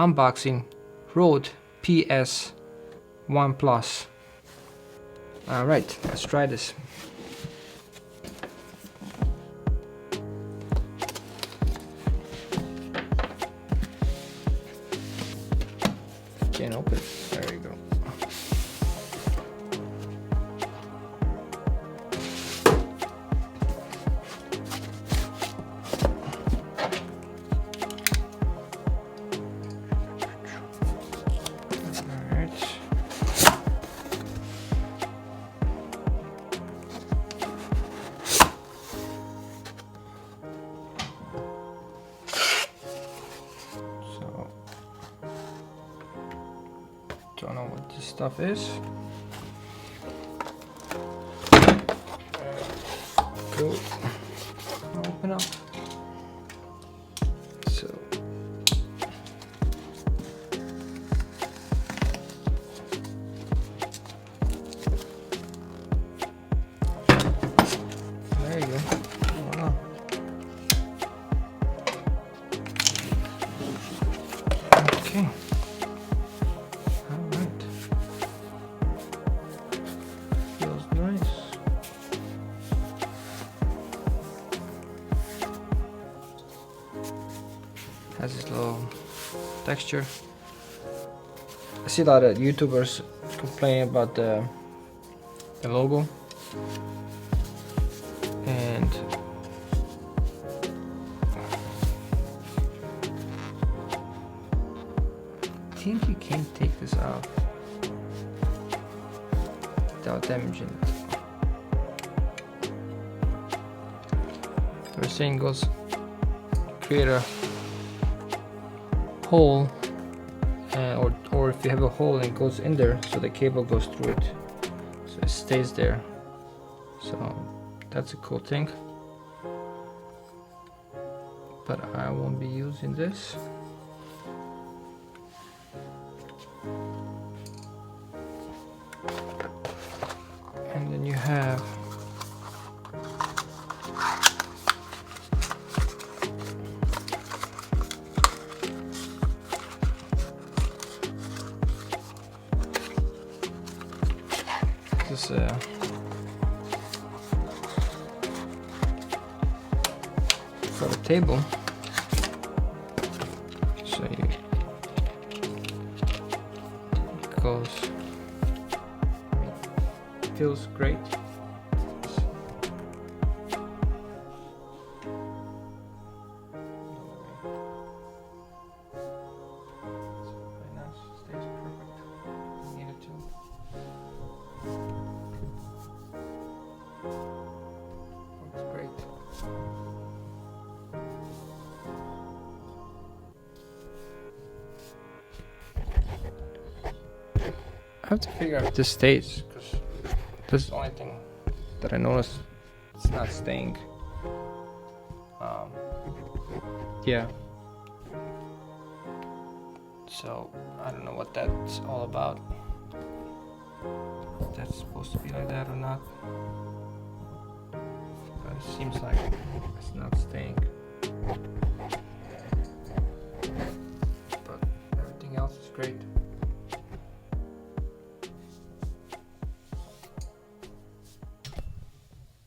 unboxing Rode PS1 Plus. Alright, let's try this. Can't open it. There you go. Don't know what this stuff is. Go. Open up. So. There you go. Voila. Okay. Has this little texture. I see a lot of YouTubers complaining about the logo, and I think you can't take this off without damaging it. They're saying goes create a hole, or if you have a hole and it goes in there, so the cable goes through it, so it stays there. So that's a cool thing, but I won't be using this. And then you have this for the table, so it goes, feels great. I have to figure out this stays, because this is the only thing that I noticed. It's not staying. Yeah. So I don't know what that's all about. If that's supposed to be like that or not. But it seems like it's not staying. But everything else is great.